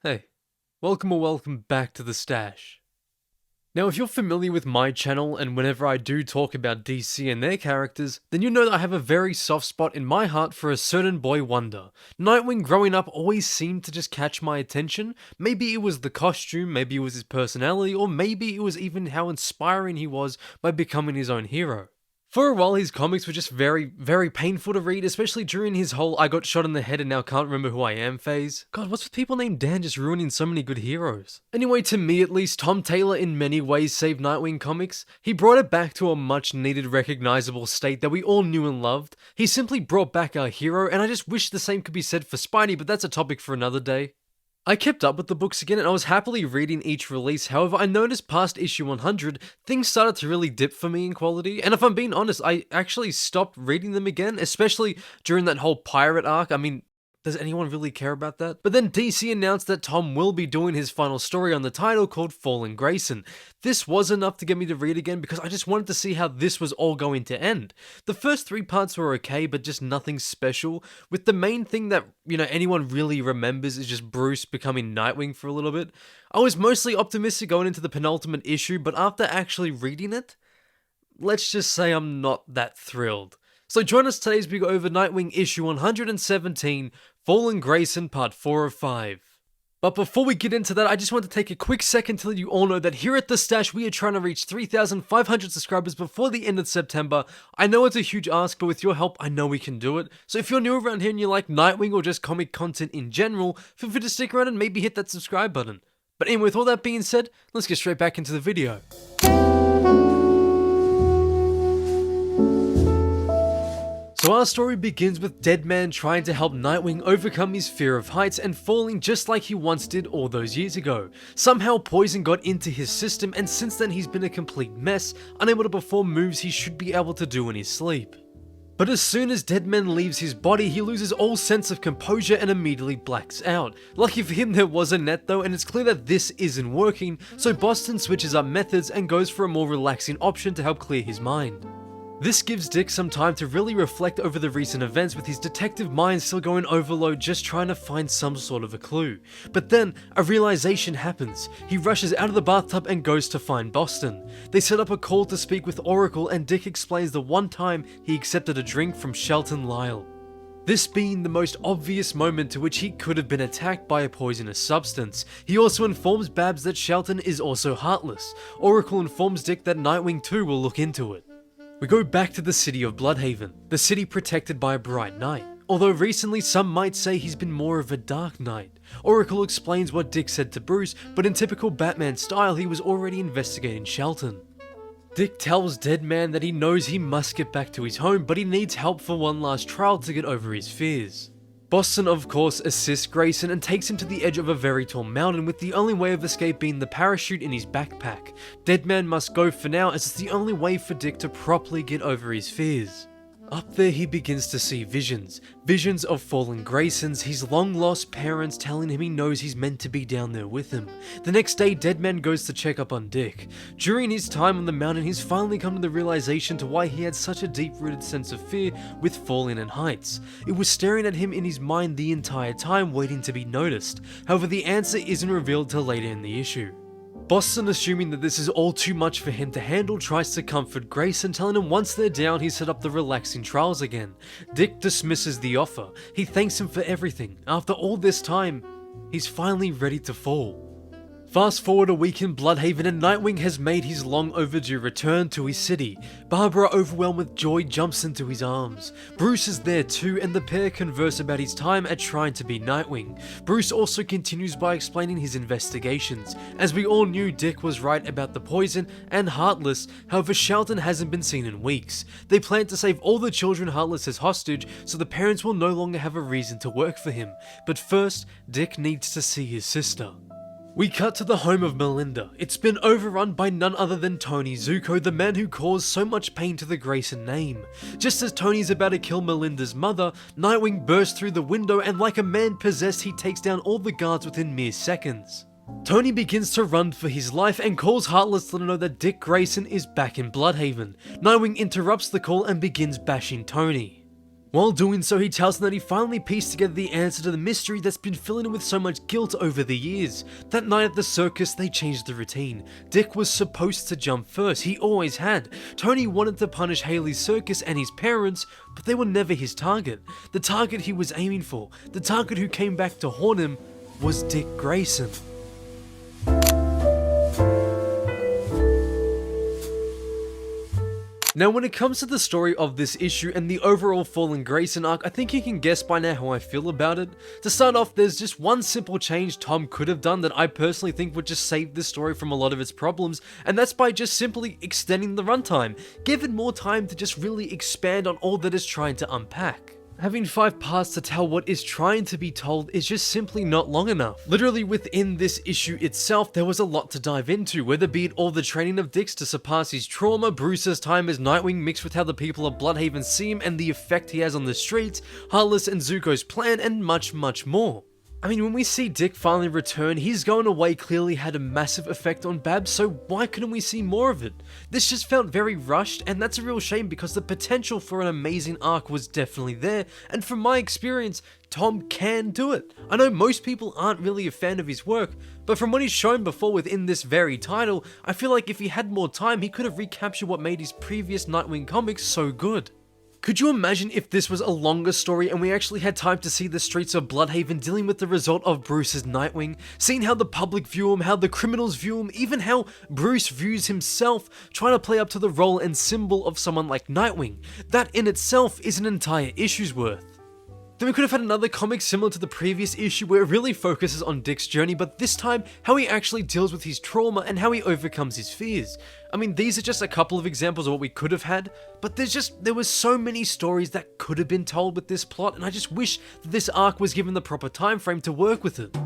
Hey, welcome back to the stash. Now, if you're familiar with my channel and whenever I do talk about DC and their characters, then you know that I have a very soft spot in my heart for a certain boy wonder. Nightwing growing up always seemed to just catch my attention. Maybe it was the costume, maybe it was his personality, or maybe it was even how inspiring he was by becoming his own hero. For a while, his comics were just very painful to read, especially during his whole I got shot in the head and now can't remember who I am phase. God, what's with people named Dan just ruining so many good heroes? Anyway, to me at least, Tom Taylor in many ways saved Nightwing comics. He brought it back to a much needed recognizable state that we all knew and loved. He simply brought back our hero, and I just wish the same could be said for Spidey, but that's a topic for another day. I kept up with the books again and I was happily reading each release. However, I noticed past issue 100, things started to really dip for me in quality. And if I'm being honest, I actually stopped reading them again, especially during that whole pirate arc. I mean, does anyone really care about that? But then DC announced that Tom will be doing his final story on the title called Fallen Grayson. This was enough to get me to read again because I just wanted to see how this was all going to end. The first 3 parts were okay, but just nothing special, with the main thing that, anyone really remembers is just Bruce becoming Nightwing for a little bit. I was mostly optimistic going into the penultimate issue, but after actually reading it, let's just say I'm not that thrilled. So join us today as we go over Nightwing issue 117, Fallen Grayson part 4 of 5. But before we get into that, I just want to take a quick second to let you all know that here at The Stash, we are trying to reach 3,500 subscribers before the end of September. I know it's a huge ask, but with your help, I know we can do it. So if you're new around here and you like Nightwing or just comic content in general, feel free to stick around and maybe hit that subscribe button. But anyway, with all that being said, let's get straight back into the video. So our story begins with Deadman trying to help Nightwing overcome his fear of heights and falling just like he once did all those years ago. Somehow poison got into his system and since then he's been a complete mess, unable to perform moves he should be able to do in his sleep. But as soon as Deadman leaves his body, he loses all sense of composure and immediately blacks out. Lucky for him there was a net though, and it's clear that this isn't working, so Boston switches up methods and goes for a more relaxing option to help clear his mind. This gives Dick some time to really reflect over the recent events with his detective mind still going overload just trying to find some sort of a clue. But then, a realization happens. He rushes out of the bathtub and goes to find Boston. They set up a call to speak with Oracle and Dick explains the one time he accepted a drink from Shelton Lyle. This being the most obvious moment to which he could have been attacked by a poisonous substance. He also informs Babs that Shelton is also heartless. Oracle informs Dick that Nightwing too will look into it. We go back to the city of Bloodhaven, the city protected by a bright knight. Although recently some might say he's been more of a dark knight. Oracle explains what Dick said to Bruce, but in typical Batman style he was already investigating Shelton. Dick tells Deadman that he knows he must get back to his home, but he needs help for one last trial to get over his fears. Boston of course assists Grayson and takes him to the edge of a very tall mountain with the only way of escape being the parachute in his backpack. Deadman must go for now as it's the only way for Dick to properly get over his fears. Up there he begins to see visions of fallen Graysons, his long lost parents telling him he knows he's meant to be down there with him. The next day Deadman goes to check up on Dick. During his time on the mountain he's finally come to the realization to why he had such a deep rooted sense of fear with falling and heights. It was staring at him in his mind the entire time waiting to be noticed. However, the answer isn't revealed till later in the issue. Boston, assuming that this is all too much for him to handle, tries to comfort Grayson, telling him once they're down he set up the relaxing trials again. Dick dismisses the offer. He thanks him for everything. After all this time, he's finally ready to fall. Fast forward a week in Bloodhaven and Nightwing has made his long overdue return to his city. Barbara, overwhelmed with joy, jumps into his arms. Bruce is there too and the pair converse about his time at trying to be Nightwing. Bruce also continues by explaining his investigations. As we all knew, Dick was right about the poison and Heartless, however Shelton hasn't been seen in weeks. They plan to save all the children Heartless has hostage so the parents will no longer have a reason to work for him. But first, Dick needs to see his sister. We cut to the home of Melinda. It's been overrun by none other than Tony Zuko, the man who caused so much pain to the Grayson name. Just as Tony's about to kill Melinda's mother, Nightwing bursts through the window and like a man possessed he takes down all the guards within mere seconds. Tony begins to run for his life and calls Heartless to know that Dick Grayson is back in Bloodhaven. Nightwing interrupts the call and begins bashing Tony. While doing so, he tells them that he finally pieced together the answer to the mystery that's been filling him with so much guilt over the years. That night at the circus, they changed the routine. Dick was supposed to jump first, he always had. Tony wanted to punish Haley's circus and his parents, but they were never his target. The target he was aiming for, the target who came back to haunt him, was Dick Grayson. Now when it comes to the story of this issue and the overall Fallen Grayson arc, I think you can guess by now how I feel about it. To start off, there's just one simple change Tom could have done that I personally think would just save this story from a lot of its problems, and that's by just simply extending the runtime. Give it more time to just really expand on all that it's trying to unpack. Having 5 parts to tell what is trying to be told is just simply not long enough. Literally within this issue itself, there was a lot to dive into, whether be it all the training of Dick's to surpass his trauma, Bruce's time as Nightwing mixed with how the people of Bloodhaven see him and the effect he has on the streets, Heartless and Zuko's plan, and much, much more. I mean, when we see Dick finally return, his going away clearly had a massive effect on Babs, so why couldn't we see more of it? This just felt very rushed, and that's a real shame because the potential for an amazing arc was definitely there, and from my experience, Tom can do it. I know most people aren't really a fan of his work, but from what he's shown before within this very title, I feel like if he had more time, he could have recaptured what made his previous Nightwing comics so good. Could you imagine if this was a longer story and we actually had time to see the streets of Bloodhaven dealing with the result of Bruce's Nightwing, seeing how the public view him, how the criminals view him, even how Bruce views himself, trying to play up to the role and symbol of someone like Nightwing? That in itself is an entire issue's worth. Then we could have had another comic similar to the previous issue where it really focuses on Dick's journey, but this time how he actually deals with his trauma and how he overcomes his fears. I mean, these are just a couple of examples of what we could have had, but there were so many stories that could have been told with this plot, and I just wish that this arc was given the proper time frame to work with it.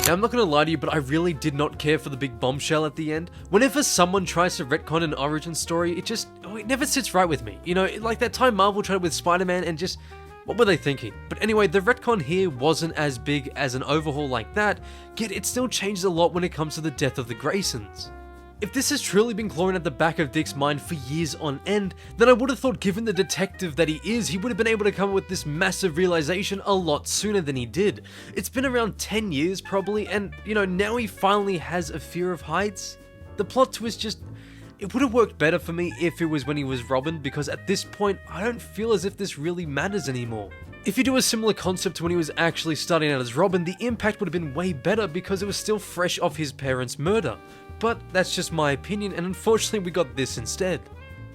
Now, I'm not gonna lie to you, but I really did not care for the big bombshell at the end. Whenever someone tries to retcon an origin story, it never sits right with me. You know, like that time Marvel tried with Spider-Man and just, what were they thinking? But anyway, the retcon here wasn't as big as an overhaul like that, yet it still changes a lot when it comes to the death of the Graysons. If this has truly been clawing at the back of Dick's mind for years on end, then I would have thought given the detective that he is, he would have been able to come up with this massive realization a lot sooner than he did. It's been around 10 years probably, and you know, now he finally has a fear of heights. The plot twist just, it would have worked better for me if it was when he was Robin, because at this point, I don't feel as if this really matters anymore. If you do a similar concept to when he was actually starting out as Robin, the impact would have been way better because it was still fresh off his parents' murder. But that's just my opinion, and unfortunately we got this instead.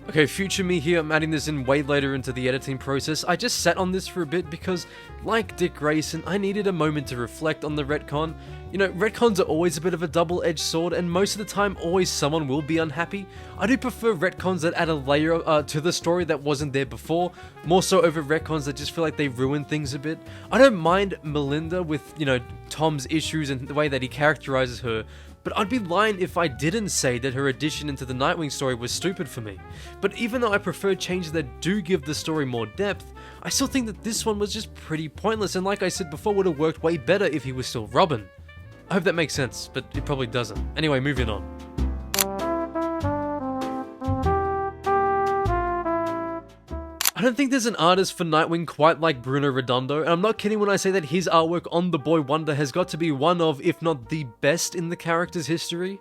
Okay, future me here, I'm adding this in way later into the editing process. I just sat on this for a bit because, like Dick Grayson, I needed a moment to reflect on the retcon. You know, retcons are always a bit of a double-edged sword, and most of the time, always someone will be unhappy. I do prefer retcons that add a layer to the story that wasn't there before, more so over retcons that just feel like they ruin things a bit. I don't mind Melinda with, you know, Tom's issues and the way that he characterizes her, but I'd be lying if I didn't say that her addition into the Nightwing story was stupid for me. But even though I prefer changes that do give the story more depth, I still think that this one was just pretty pointless, and like I said before, would have worked way better if he was still Robin. I hope that makes sense, but it probably doesn't. Anyway, moving on. I don't think there's an artist for Nightwing quite like Bruno Redondo, and I'm not kidding when I say that his artwork on The Boy Wonder has got to be one of, if not the best in the character's history.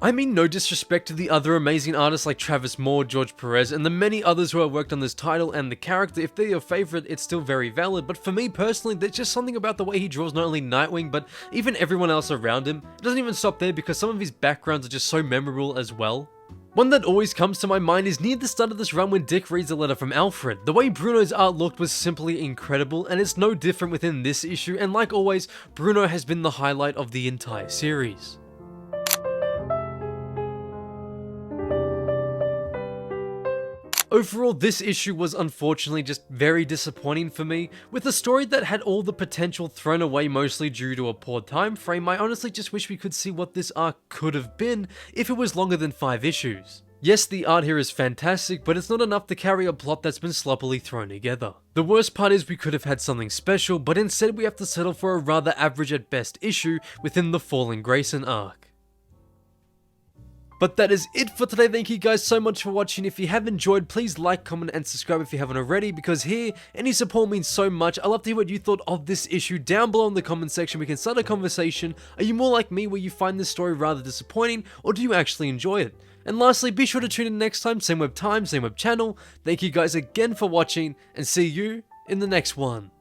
I mean no disrespect to the other amazing artists like Travis Moore, George Perez, and the many others who have worked on this title and the character. If they're your favorite, it's still very valid, but for me personally, there's just something about the way he draws not only Nightwing, but even everyone else around him. It doesn't even stop there because some of his backgrounds are just so memorable as well. One that always comes to my mind is near the start of this run when Dick reads a letter from Alfred. The way Bruno's art looked was simply incredible, and it's no different within this issue, and like always, Bruno has been the highlight of the entire series. Overall, this issue was unfortunately just very disappointing for me. With a story that had all the potential thrown away mostly due to a poor time frame, I honestly just wish we could see what this arc could have been if it was longer than 5 issues. Yes, the art here is fantastic, but it's not enough to carry a plot that's been sloppily thrown together. The worst part is we could have had something special, but instead we have to settle for a rather average at best issue within the Fallen Grayson arc. But that is it for today. Thank you guys so much for watching. If you have enjoyed, please like, comment, and subscribe if you haven't already, because here, any support means so much. I'd love to hear what you thought of this issue down below in the comment section. We can start a conversation. Are you more like me, where you find this story rather disappointing, or do you actually enjoy it? And lastly, be sure to tune in next time, same web time, same web channel. Thank you guys again for watching, and see you in the next one.